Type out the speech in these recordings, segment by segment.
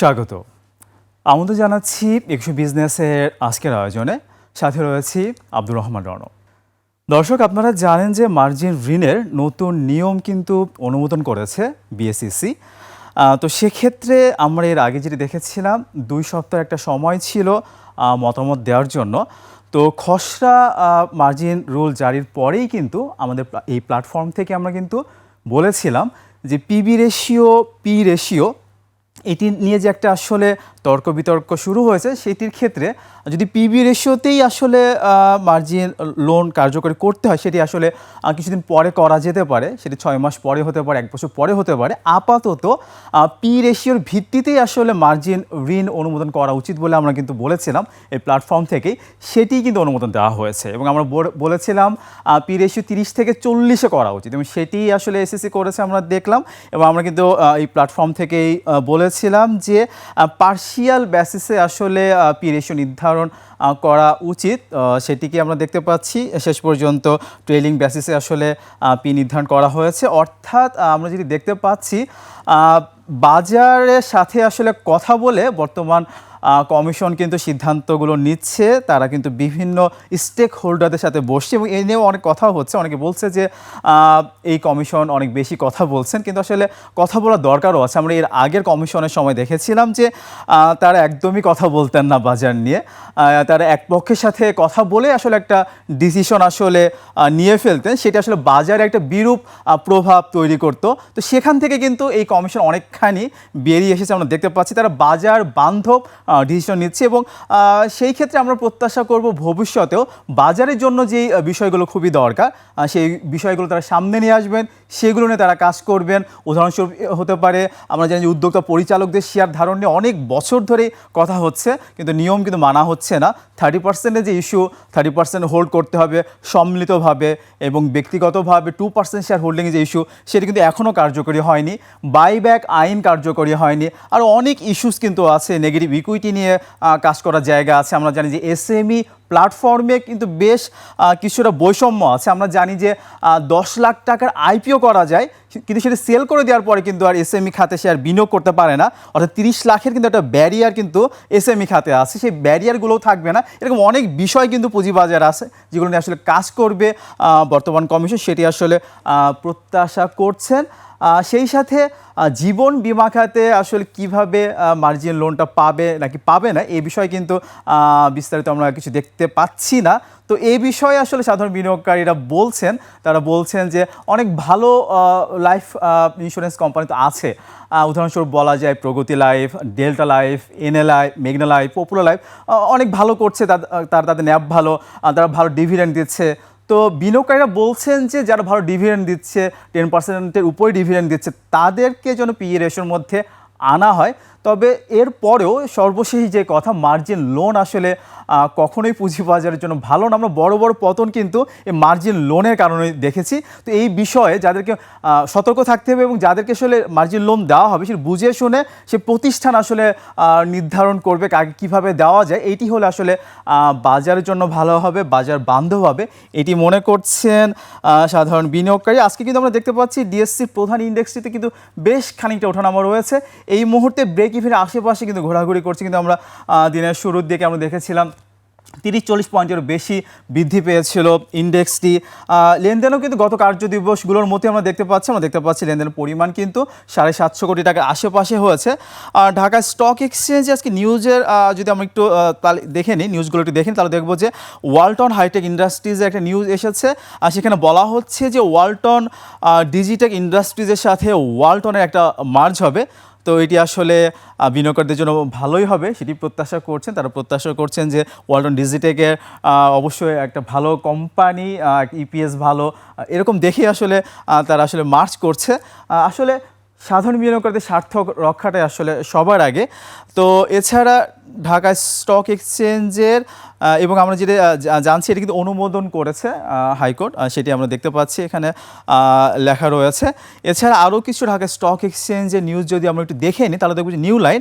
স্বাগত। আমন্ত্রণ জানাচ্ছি একশো বিজনেসের আজকের আয়োজনে। সাথে রয়েছি আব্দুর রহমান রণ। দর্শক, আপনারা জানেন যে মার্জিন ঋণের নতুন নিয়ম কিন্তু অনুমোদন করেছে বিএসইসি। তো সেক্ষেত্রে আমরা এর আগে যেটি দেখেছিলাম 2 সপ্তাহ একটা সময় ছিল মতামত দেওয়ার জন্য। তো খসড়া মার্জিন রুল জারির পরেই কিন্তু আমাদের এই প্ল্যাটফর্ম থেকে আমরা কিন্তু বলেছিলাম যে পিবি রেশিও, পি রেশিও এটি নিয়ে যে একটা আসলে তর্ক বিতর্ক শুরু হয়েছে, সেটির ক্ষেত্রে যদি পিবি রেশিওতেই আসলে মার্জিন লোন কার্যকরী করতে হয়, সেটি আসলে কিছুদিন পরে করা যেতে পারে, সেটি 6 মাস পরে হতে পারে, 1 বছর পরে হতে পারে। আপাতত পি রেশিওর ভিত্তিতেই আসলে মার্জিন ঋণ অনুমোদন করা উচিত বলে আমরা কিন্তু বলেছিলাম এই প্ল্যাটফর্ম থেকেই। সেটিই কিন্তু অনুমোদন দেওয়া হয়েছে এবং আমরা বলেছিলাম পি রেশিও 30 থেকে 40-এ করা উচিত এবং সেটি আসলে এসএসসি করেছে আমরা দেখলাম। এবং আমরা কিন্তু এই প্ল্যাটফর্ম থেকেই বলেছিলাম যে পার্শিয়াল বেসিসে আসলে পি রেশিও নির্ধারণ করা উচিত, সেটিকে আমরা দেখতে পাচ্ছি শেষ পর্যন্ত ট্রেলিং বেসিসে আসলে পি নির্ধারণ করা হয়েছে। অর্থাৎ আমরা যদি দেখতে পাচ্ছি বাজারের সাথে আসলে কথা বলে বর্তমান কমিশন কিন্তু সিদ্ধান্তগুলো নিচ্ছে। তারা কিন্তু বিভিন্ন স্টেক হোল্ডারদের সাথে বসছে এবং এই নিয়েও অনেক কথা হচ্ছে। অনেকে বলছে যে এই কমিশন অনেক বেশি কথা বলছেন, কিন্তু আসলে কথা বলার দরকারও আছে। আমরা এর আগের কমিশনের সময় দেখেছিলাম যে তারা একদমই কথা বলতেন না বাজার নিয়ে। তারা এক পক্ষের সাথে কথা বলে আসলে একটা ডিসিশন আসলে নিয়ে ফেলতেন, সেটা আসলে বাজারে একটা বিরূপ প্রভাব তৈরি করতো। তো সেখান থেকে কিন্তু এই কমিশন অনেকখানি বেরিয়ে এসেছে। আমরা দেখতে পাচ্ছি তারা বাজার বান্ধব ডিসিশন নিচ্ছে এবং সেই ক্ষেত্রে আমরা প্রত্যাশা করব ভবিষ্যতেও বাজারের জন্য যেই বিষয়গুলো খুবই দরকার সেই বিষয়গুলো তারা সামনে নিয়ে আসবেন, সেগুলো নিয়ে তারা কাজ করবেন। উদাহরণস্বরূপ হতে পারে, আমরা জানি যে উদ্যোক্তা পরিচালকদের শেয়ার ধারণ নিয়ে অনেক বছর ধরেই কথা হচ্ছে, কিন্তু নিয়ম কিন্তু মানা হচ্ছে না। 30%-এর যে ইস্যু, 30% হোল্ড করতে হবে সম্মিলিতভাবে এবং ব্যক্তিগতভাবে 2% শেয়ার হোল্ডিংয়ের যে ইস্যু, সেটি কিন্তু এখনও কার্যকরী হয়নি। বাইব্যাক আইন কার্যকরী হয়নি। আর অনেক ইস্যুস কিন্তু আছে, নেগেটিভ ইকুইটি নিয়ে কাজ করার জায়গা আছে। আমরা জানি যে এসএমই প্ল্যাটফর্মে কিন্তু বেশ কিছুটা বৈষম্য আছে। আমরা জানি যে 10 লাখ টাকার আইপিও করা যায়, কিন্তু সেটা সেল করে দেওয়ার পরে কিন্তু আর এসএমই খাতে সে আর বিনিয়োগ করতে পারে না। অর্থাৎ 30 লাখের কিন্তু একটা ব্যারিয়ার কিন্তু এসএমই খাতে আছে, সেই ব্যারিয়ারগুলোও থাকবে না। এরকম অনেক বিষয় কিন্তু পুঁজিবাজার আছে যেগুলো নিয়ে আসলে কাজ করবে বর্তমান কমিশন, সেটি আসলে প্রত্যাশা করছেন। সেই সাথে জীবন বিমা খাতে আসলে কিভাবে মার্জিন লোনটা পাবে নাকি পাবে না, এই বিষয়ে কিন্তু বিস্তারিত আমরা কিছু দেখতে পাচ্ছি না। তো এই বিষয়ে আসলে সাধারণ বিনিয়োগকারীরা বলছেন, তারা বলছেন যে অনেক ভালো লাইফ ইন্স্যুরেন্স কোম্পানি তো আছে। উদাহরণস্বরূপ বলা যায় প্রগতি লাইফ, ডেল্টা লাইফ, এনএলআই, মেঘনা লাইফ, পপুলার লাইফ অনেক ভালো করছে। তাদের ন্যাপ ভালো, তারা ভালো ডিভিডেন্ড দিচ্ছে। তো বিনিয়োগকারীরা বলছেন যে যারা ভালো ডিভিডেন্ড দিচ্ছে, 10%-এর উপরে ডিভিডেন্ড দিচ্ছে, তাদেরকে যেন পিই রেশিওর মধ্যে আনা হয়। তবে এরপরেও সর্বশেষ যে কথা, মার্জিন লোন আসলে কখনোই পুঁজিবাজারের জন্য ভালো না। আমরা বড় বড় পতন কিন্তু এই মার্জিন লোনের কারণে দেখেছি। তো এই বিষয়ে যাদেরকে সতর্ক থাকতে হবে এবং যাদেরকে আসলে মার্জিন লোন দেওয়া হবে সে বুঝে শুনে সে প্রতিষ্ঠান আসলে নির্ধারণ করবে কাকে কীভাবে দেওয়া যায়। এইটি হলে আসলে বাজারের জন্য ভালো হবে, বাজার বান্ধব হবে, এটি মনে করছেন সাধারণ বিনিয়োগকারী। আজকে কিন্তু আমরা দেখতে পাচ্ছি ডিএসসির প্রধান ইন্ডেক্সটিতে কিন্তু বেশ খানিকটা ওঠানামা রয়েছে। এই মুহূর্তে ব্রেক ইভেনের আশেপাশে কিন্তু ঘোরাঘুরি করছে, কিন্তু আমরা দিনের শুরুর দিকে আমরা দেখেছিলাম 30-40 পয়েন্টের বেশি বৃদ্ধি পেয়েছিল ইন্ডেক্সটি। লেনদেনও কিন্তু গত কার্যদিবসগুলোর মধ্যে আমরা দেখতে পাচ্ছি লেনদেনের পরিমাণ কিন্তু 750 কোটি টাকার আশেপাশে হয়েছে। আর ঢাকা স্টক এক্সচেঞ্জে আজকে নিউজের যদি আমরা একটু দেখে নিই, নিউজগুলো একটু দেখেন, তাহলে দেখবো যে ওয়ালটন হাইটেক ইন্ডাস্ট্রিজের একটা নিউজ এসেছে। আর সেখানে বলা হচ্ছে যে ওয়ালটন ডিজিটেক ইন্ডাস্ট্রিজের সাথে ওয়ালটনের একটা মার্জ হবে। তো এটি আসলে বিনিয়োগকারীদের জন্য ভালোই হবে, সেটি প্রত্যাশা করছেন। তারা প্রত্যাশা করছেন যে ওয়ালটন ডিজিটেকের অবশ্যই একটা ভালো কোম্পানি, ইপিএস ভালো, এরকম দেখে আসলে তারা আসলে মার্চ করছে। আসলে সাধারণ বিনিয়োগকারীদের স্বার্থ রক্ষাটাই আসলে সবার আগে। তো এছাড়া ঢাকা স্টক এক্সচেঞ্জের এবং আমরা যেটা জানছি এটা কিন্তু অনুমোদন করেছে হাইকোর্ট, সেটি আমরা দেখতে পাচ্ছি এখানে লেখা রয়েছে। এছাড়া আরও কিছু ঢাকা স্টক এক্সচেঞ্জের নিউজ যদি আমরা একটু দেখে নিই তাহলে দেখব যে নিউ লাইন,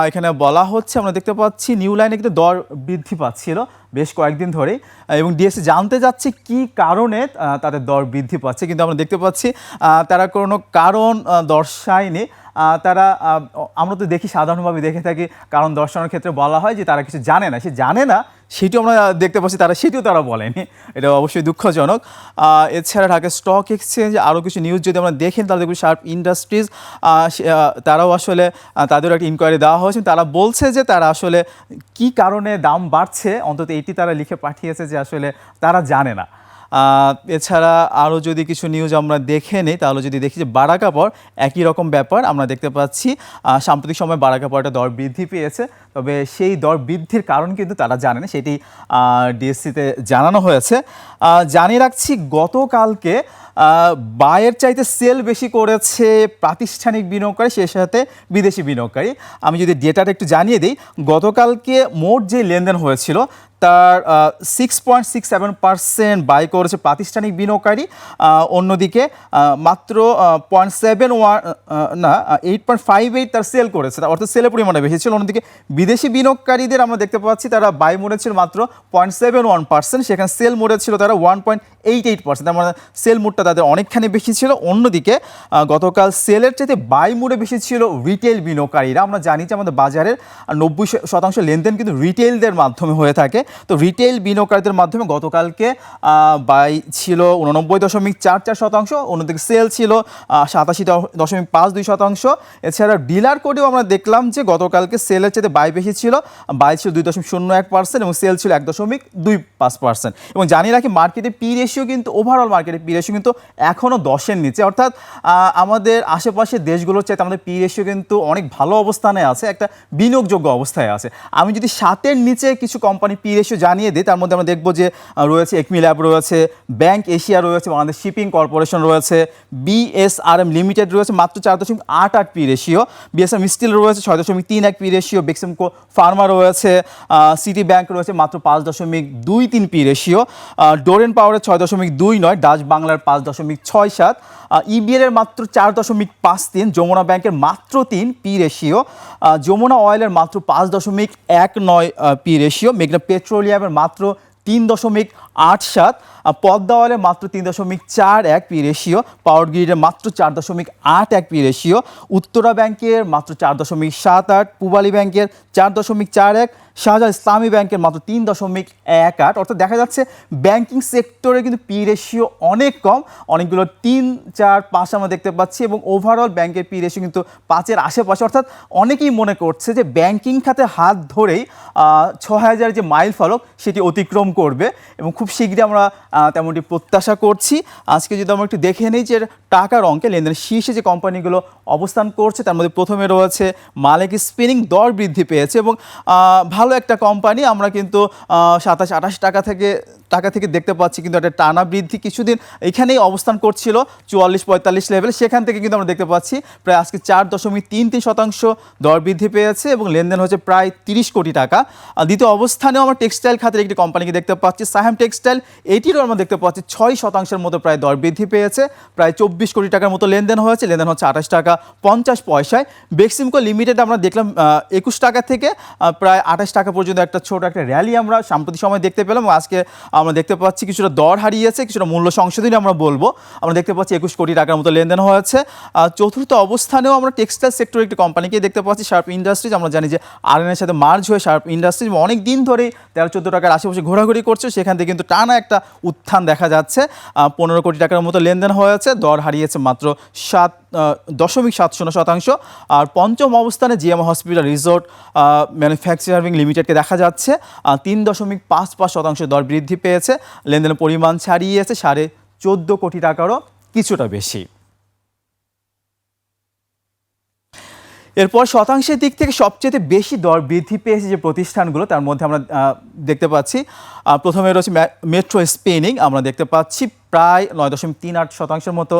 এখানে বলা হচ্ছে আমরা দেখতে পাচ্ছি নিউ লাইনে কিন্তু দর বৃদ্ধি পাচ্ছিল বেশ কয়েকদিন ধরেই, এবং ডিএসসি জানতে যাচ্ছে কি কারণে তাদের দর বৃদ্ধি পাচ্ছে, কিন্তু আমরা দেখতে পাচ্ছি তারা কোনো কারণ দর্শায়নি। তারা আমরা তো দেখি সাধারণভাবে দেখে থাকি কারণ দর্শানোর ক্ষেত্রে বলা হয় যে তারা কিছু জানে না, সে জানে না সেটিও আমরা দেখতে পাচ্ছি সেটিও তারা বলেনি, এটা অবশ্যই দুঃখজনক। এছাড়া ঢাকা স্টক এক্সচেঞ্জ আরও কিছু নিউজ যদি আমরা দেখেন তাহলে দেখব শার্প ইন্ডাস্ট্রিজ, তারাও আসলে তাদেরও একটা ইনকোয়ারি দেওয়া হয়েছে, তারা বলছে যে তারা আসলে কি কারণে দাম বাড়ছে অন্তত এটি তারা লিখে পাঠিয়েছে যে আসলে তারা জানে না। এছাড়া আরও যদি কিছু নিউজ আমরা দেখে নিই তাহলে যদি দেখি যে বাড়া কাপড় একই রকম ব্যাপার আমরা দেখতে পাচ্ছি, সাম্প্রতিক সময় বাড়া কাপড়টা দর বৃদ্ধি পেয়েছে, তবে সেই দর বৃদ্ধির কারণ কিন্তু তারা জানে না, সেটি ডিএসসিতে জানানো হয়েছে। জানিয়ে রাখছি গতকালকে বায়ের চাইতে সেল বেশি করেছে প্রাতিষ্ঠানিক বিনিয়োগকারী, সেই সাথে বিদেশি বিনিয়োগকারী। আমি যদি ডেটাটা একটু জানিয়ে দিই, গতকালকে মোট যে লেনদেন হয়েছিল তার 6.67% বাই করেছে প্রাতিষ্ঠানিক বিনিয়োগকারী, অন্যদিকে মাত্র 0.71 না 8.58 তার সেল করেছে, অর্থাৎ সেলের পরিমাণে বেশি ছিল। অন্যদিকে বিদেশি বিনিয়োগকারীদের আমরা দেখতে পাচ্ছি তারা বাই মোডে ছিল মাত্র 0.71%, সেখানে সেল মোডে ছিল তারা 1.88%, তার মানে সেল মোডটা তাদের অনেকখানি বেশি ছিল। অন্যদিকে গতকাল সেলের চাইতে বাই মোডে বেশি ছিল রিটেল বিনিয়োগকারীরা। আমরা জানি যে আমাদের বাজারের 90% লেনদেন কিন্তু রিটেলদের মাধ্যমে হয়ে থাকে, তো রিটেল বিনিয়োগকারীদের মাধ্যমে গতকালকে বাই ছিল 89.44%, অন্যদিকে সেল ছিল 87.52%। এছাড়া ডিলার কোডেও আমরা দেখলাম যে গতকালকে সেলের চেয়ে বাই বেশি ছিল, বাই ছিল 2.01% এবং সেল ছিল 1.25%। এবং জানিয়ে রাখি মার্কেটে পি রেশিও কিন্তু ওভারঅল মার্কেটে পি রেশিও কিন্তু এখনও 10-এর নিচে, অর্থাৎ আমাদের আশেপাশের দেশগুলোর চাইতে আমাদের পি রেশিও কিন্তু অনেক ভালো অবস্থানে আছে, একটা বিনিয়োগযোগ্য অবস্থায় আছে। আমি যদি 7-এর নিচে কিছু কোম্পানি পি রেশিও জানিয়ে দিই তার মধ্যে আমরা দেখব যে রয়েছে একমি ল্যাব, রয়েছে ব্যাংক এশিয়া, রয়েছে বাংলাদেশ শিপিং কর্পোরেশন, রয়েছে বিএসআরএম লিমিটেড, রয়েছে মাত্র 4.88 পি রেশিও, বিএসএম স্টিল রয়েছে 6.31 পি রেশিও, বেক্সিমকো ফার্মা রয়েছে, সিটি ব্যাংক রয়েছে মাত্র 5.23 পি রেশিও, ডোরেন পাওয়ারের 6.29, ডাচ বাংলার 5.67, ইবিএল এর মাত্র 4.53, যমুনা ব্যাংকের মাত্র 3 পি রেশিও, যমুনা অয়েলের মাত্র 5.19 পি রেশিও, মেঘনা পেট্রোলিয়ামের মাত্র 3.87, পদ্মা অয়েলের মাত্র 3.41 পি রেশিও, পাওয়ার গ্রিডের মাত্র 4.81 পি রেশিও, উত্তরা ব্যাংকের মাত্র 4.78, পূবালী ব্যাংকের 4.41, শাহজাহান ইসলামী ব্যাংকের মাত্র 3.18। অর্থাৎ দেখা যাচ্ছে ব্যাংকিং সেক্টরে কিন্তু পি রেশিও অনেক কম, অনেকগুলো 3, 4, 5 আমরা দেখতে পাচ্ছি, এবং ওভারঅল ব্যাংকের পি রেশিও কিন্তু 5-এর আশেপাশে। অর্থাৎ অনেকেই মনে করছে যে ব্যাংকিং খাতে হাত ধরেই 6,000 যে মাইল ফলক সেটি অতিক্রম করবে, এবং খুব শীঘ্রই আমরা তেমনটি প্রত্যাশা করছি। আজকে যদি আমরা একটু দেখে নিই যে টাকার অঙ্কে লেনদেনের শীর্ষে যে কোম্পানিগুলো অবস্থান করছে তার মধ্যে প্রথমে রয়েছে মালিক স্পিনিং, দর বৃদ্ধি পেয়েছে এবং ভালো একটা কোম্পানি। আমরা কিন্তু 27-28 টাকা থেকে দেখতে পাচ্ছি কিন্তু একটা টানা বৃদ্ধি কিছুদিন এখানেই অবস্থান করছিল 44-45 লেভেল, সেখান থেকে কিন্তু আমরা দেখতে পাচ্ছি প্রায় আজকে 4.33% দর বৃদ্ধি পেয়েছে এবং লেনদেন হচ্ছে প্রায় 30 কোটি টাকা। দ্বিতীয় অবস্থানেও আমরা টেক্সটাইল খাতের একটি কোম্পানিকে দেখতে পাচ্ছি, সাহেম টেক্সটাইল, এটিরও আমরা দেখতে পাচ্ছি 6% মতো প্রায় দর বৃদ্ধি পেয়েছে, প্রায় 24 কোটি টাকার মতো লেনদেন হয়েছে, লেনদেন হচ্ছে 28 টাকা 50 পয়সায়। বেক্সিমকো লিমিটেড আমরা দেখলাম 21 টাকা থেকে প্রায় 28 টাকা পর্যন্ত একটা ছোট একটা র্যালি আমরা সাম্প্রতিক সময় দেখতে পেলাম, আজকে আমরা দেখতে পাচ্ছি কিছুটা দর হারিয়েছে, কিছুটা মূল্য সংশোধনী আমরা বলবো। আমরা দেখতে পাচ্ছি 21 কোটি টাকার মতো লেনদেন হয়েছে। চতুর্থ অবস্থানেও আমরা টেক্সটাইল সেক্টরের একটি কোম্পানিকে দেখতে পাচ্ছি, শার্প ইন্ডাস্ট্রিজ। আমরা জানি যে আরএনএর সাথে মার্জ হয়ে শার্প ইন্ডাস্ট্রিজ অনেক দিন ধরেই 13-14 টাকার আশেপাশে ঘোরাঘুরি করছে, সেখান থেকে কিন্তু টানা একটা উত্থান দেখা যাচ্ছে। 15 কোটি টাকার মতো লেনদেন হয়েছে, দর হারিয়েছে মাত্র 7.70%। আর পঞ্চম অবস্থানে জিএম হসপিটাল রিসোর্ট ম্যানুফ্যাকচারিং লিমিটেডকে দেখা যাচ্ছে 3.55% দর বৃদ্ধি পেয়েছে, লেনদেনের পরিমাণ ছাড়িয়েছে 14.5 কোটি টাকারও কিছুটা বেশি। এরপর শতাংশের দিক থেকে সবচেয়ে বেশি দর বৃদ্ধি পেয়েছে যে প্রতিষ্ঠানগুলো তার মধ্যে আমরা দেখতে পাচ্ছি প্রথমে রয়েছে মেট্রো স্পিনিং, আমরা দেখতে পাচ্ছি প্রায় 9.38% মতো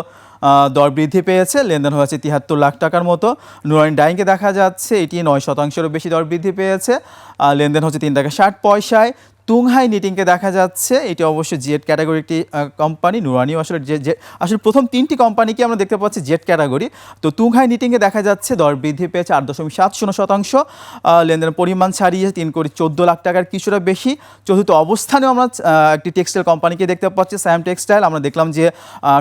দর বৃদ্ধি পেয়েছে, লেনদেন হয়েছে 73 লাখ টাকার মতো। নুরাইন ডাইংকে দেখা যাচ্ছে এটি 9%-এরও বেশি দর বৃদ্ধি পেয়েছে, লেনদেন হচ্ছে 3 টাকা 60 পয়সায়। তুংহাই নিটিংকে দেখা যাচ্ছে, এটি অবশ্য জেড ক্যাটাগরি একটি কোম্পানি। নুরানিও আসলে যে আসলে প্রথম 3টি কোম্পানিকে আমরা দেখতে পাচ্ছি জেড ক্যাটাগরি। তো তুংহাই নিটিংয়ে দেখা যাচ্ছে দর বৃদ্ধি পেয়েছে 8.70%, লেনদেনের পরিমাণ ছাড়িয়ে 3,14,00,000 টাকার কিছুটা বেশি। চতুর্থ অবস্থানেও আমরা একটি টেক্সটাইল কোম্পানিকে দেখতে পাচ্ছি, স্যাম টেক্সটাইল। আমরা দেখলাম যে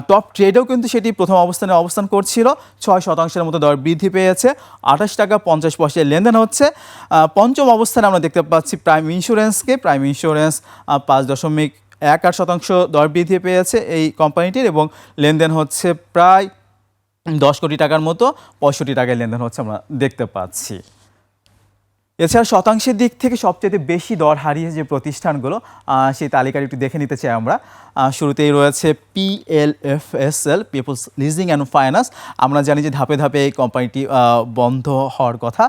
টপ ট্রেডেও কিন্তু সেটি প্রথম অবস্থানে অবস্থান করছিল, 6% মতো দর বৃদ্ধি পেয়েছে, 28.50 টাকা লেনদেন হচ্ছে। পঞ্চম অবস্থানে আমরা দেখতে পাচ্ছি প্রাইম ইন্স্যুরেন্সকে। প্রাইম ইন্স্যুরেন্স 5.18% দর বৃদ্ধি পেয়েছে এই কোম্পানিটির, এবং লেনদেন হচ্ছে প্রায় 10 কোটি টাকার মতো, 65 টাকায় লেনদেন হচ্ছে আমরা দেখতে পাচ্ছি। এছাড়া শতাংশের দিক থেকে সবচেয়ে বেশি দর হারিয়ে যে প্রতিষ্ঠানগুলো, সেই তালিকাটি একটু দেখে নিতে চাই আমরা। শুরুতেই রয়েছে PLFSL, Peoples Leasing and Finance. আমরা জানি যে ধাপে ধাপে এই কোম্পানিটি বন্ধ হওয়ার কথা।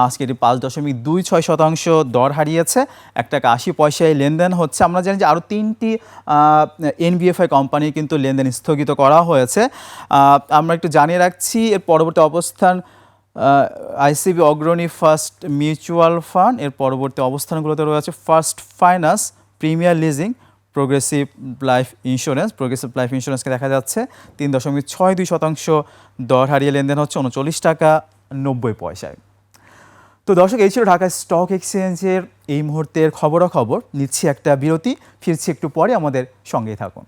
আজকে এটি 5.26% দর হারিয়েছে, 1 টাকা 80 পয়সায় লেনদেন হচ্ছে। আমরা জানি যে আরও 3টি NBFI কোম্পানি কিন্তু লেনদেন স্থগিত করা হয়েছে। আমরা একটু জানিয়ে রাখছি এর পরবর্তী অবস্থান ICB অগ্রণী ফার্স্ট মিউচুয়াল ফান্ড। এর পরবর্তী অবস্থানগুলোতে রয়েছে first finance, premier leasing, progressive life insurance. Progressive life ইন্স্যুরেন্সকে দেখা যাচ্ছে 3.62% দর হারিয়ে লেনদেন হচ্ছে 39 টাকা 90 পয়সায়। তো দর্শক, এই ছিল ঢাকা স্টক এক্সচেঞ্জের এই মুহূর্তের খবরাখবর। নিচ্ছি একটা বিরতি, ফিরছি একটু পরে, আমাদের সঙ্গেই থাকুন।